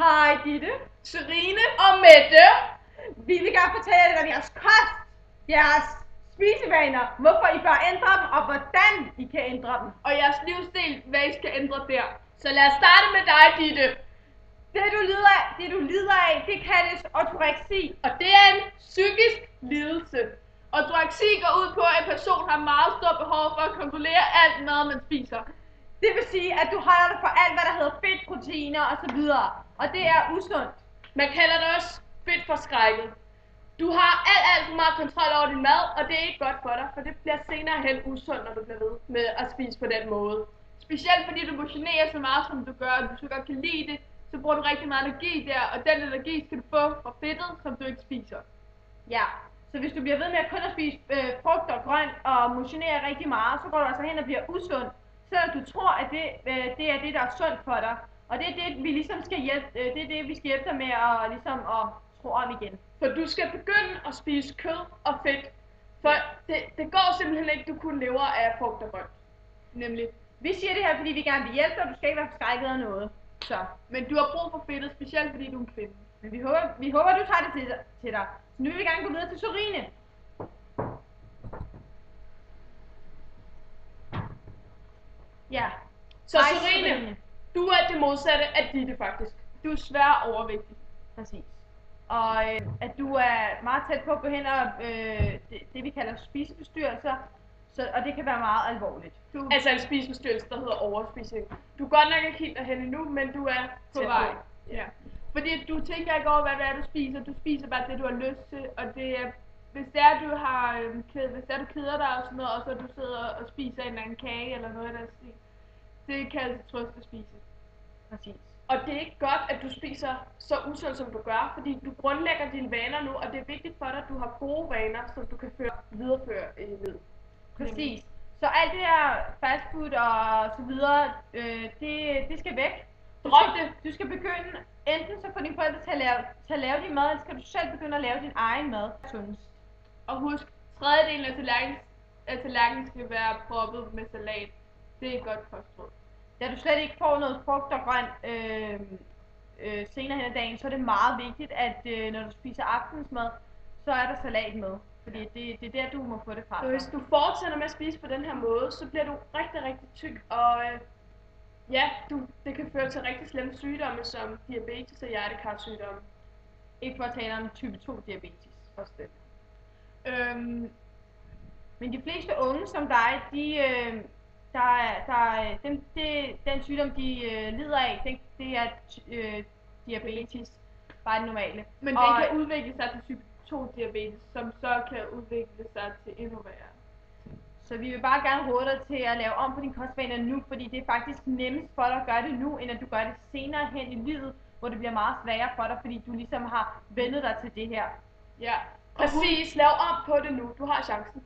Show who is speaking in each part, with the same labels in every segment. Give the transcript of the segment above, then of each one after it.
Speaker 1: Hej Ditte.
Speaker 2: Serine og Mette.
Speaker 1: Vi vil gerne fortælle jer lidt om jeres kost, jeres spisevaner, hvorfor I bør ændre dem, og hvordan I kan ændre dem.
Speaker 2: Og jeres livsstil, hvad I skal ændre der. Så lad os starte med dig, Ditte.
Speaker 1: Det du lider af, det kaldes ortoreksi.
Speaker 2: Og det er en psykisk lidelse. Ortoreksi går ud på, at en person har meget stort behov for at kontrollere alt mad, man spiser.
Speaker 1: Det vil sige, at du holder dig for alt, hvad der hedder fedt, proteiner osv. Og det er usundt.
Speaker 2: Man kalder det også fedtforskrækket. Du har alt for meget kontrol over din mad, og det er ikke godt for dig, for det bliver senere hen usundt, når du bliver ved med at spise på den måde. Specielt fordi du motionerer så meget, som du gør, og du så godt kan lide det, så bruger du rigtig meget energi der, og den energi skal du få fra fedtet, som du ikke spiser.
Speaker 1: Ja, så hvis du bliver ved med at kun at spise frugt og grønt og motionere rigtig meget, så går du altså hen og bliver usund, selvom du tror, at det er det, der er sundt for dig. Og det er det, vi ligesom skal hjælpe, det er det, vi skal hjælpe dig med at tro om igen.
Speaker 2: For du skal begynde at spise kød og fedt, for det går simpelthen ikke, du kun lever af frugt og grønt. Nemlig.
Speaker 1: Vi siger det her, fordi vi gerne vil hjælpe dig, og du skal ikke være forskrækket af noget. Så.
Speaker 2: Men du har brug for fedtet, specielt fordi du er en kvinde.
Speaker 1: Men vi håber du tager det til dig. Så nu vil vi gerne gå videre til Serine. Ja.
Speaker 2: Så Serine, du er det modsatte af Ditte faktisk. Du er svær overvægtig.
Speaker 1: Præcis. Og at du er meget tæt på at gå hen og det vi kalder spiseforstyrrelser, og det kan være meget alvorligt.
Speaker 2: Altså en spiseforstyrrelse, der hedder overspisning. Du er godt nok ikke helt derhen endnu, men du er på vej. Ja. Fordi du tænker ikke over, hvad det er, du spiser. Du spiser bare det, du har lyst til, og det er, hvis det er, du keder dig og sådan noget, og så du sidder og spiser en eller anden kage eller noget af den stil, det kan altså trøst at spise.
Speaker 1: Præcis.
Speaker 2: Og det er ikke godt, at du spiser så usundt, som du gør, fordi du grundlægger dine vaner nu, og det er vigtigt for dig, at du har gode vaner, som du kan videreføre i livet.
Speaker 1: Præcis. Så alt det her fast food og så videre, det skal væk.
Speaker 2: Drop det.
Speaker 1: Du skal begynde, enten så få dine forældre til at lave din mad, eller skal du selv begynde at lave din egen mad.
Speaker 2: Og husk, tredjedelen af tallerkenen skal være proppet med salat. Det er et godt kostråd.
Speaker 1: Da du slet ikke får noget frugt og grønt senere hen ad dagen, så er det meget vigtigt, at når du spiser aftensmad, så er der salat med. Fordi det er der, du må få det fra.
Speaker 2: Hvis du fortsætter med at spise på den her måde, så bliver du rigtig, rigtig tyk, og det kan føre til rigtig slemme sygdomme, som diabetes og hjertekarsygdomme.
Speaker 1: Ikke for at tale om type 2 diabetes.
Speaker 2: Også det.
Speaker 1: Men de fleste unge som dig, den sygdom, de lider af, det er diabetes, bare den normale.
Speaker 2: Men den kan udvikle sig til type 2 diabetes, som så kan udvikle sig til endnu værre.
Speaker 1: Så vi vil bare gerne råde dig til at lave om på dine kostvaner nu, fordi det er faktisk nemmest for dig at gøre det nu, end at du gør det senere hen i livet, hvor det bliver meget sværere for dig, fordi du ligesom har vendet dig til det her.
Speaker 2: Ja, præcis. Lav om på det nu. Du har chancen.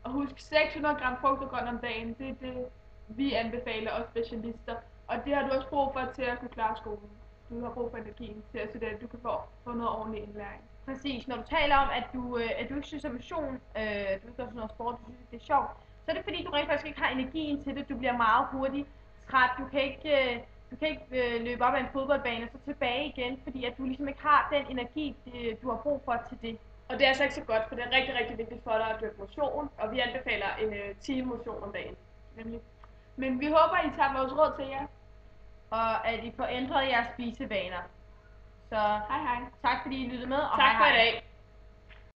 Speaker 2: Og husk, 600 gram frugt og grønt om dagen, det er det, vi anbefaler os specialister. Og det har du også brug for til at kunne klare skolen. Du har brug for energien til at du kan få noget ordentlig indlæring.
Speaker 1: Præcis. Når du taler om, at du ikke synes at motion, du ikke gør sådan noget sport, du synes det er sjovt, så er det fordi, du rent faktisk ikke har energien til det. Du bliver meget hurtigt træt. Du kan ikke løbe op ad en fodboldbane og så tilbage igen, fordi at du ligesom ikke har den energi, du har brug for til det.
Speaker 2: Og det er altså ikke så godt, for det er rigtig, rigtig vigtigt for dig at dyrke motion, og vi anbefaler en time motion om dagen. Nemlig. Men vi håber, I tager vores råd til jer.
Speaker 1: Og at I får ændret jeres spisevaner. Så
Speaker 2: hej.
Speaker 1: Tak fordi I lyttede med, og
Speaker 2: tak for i dag.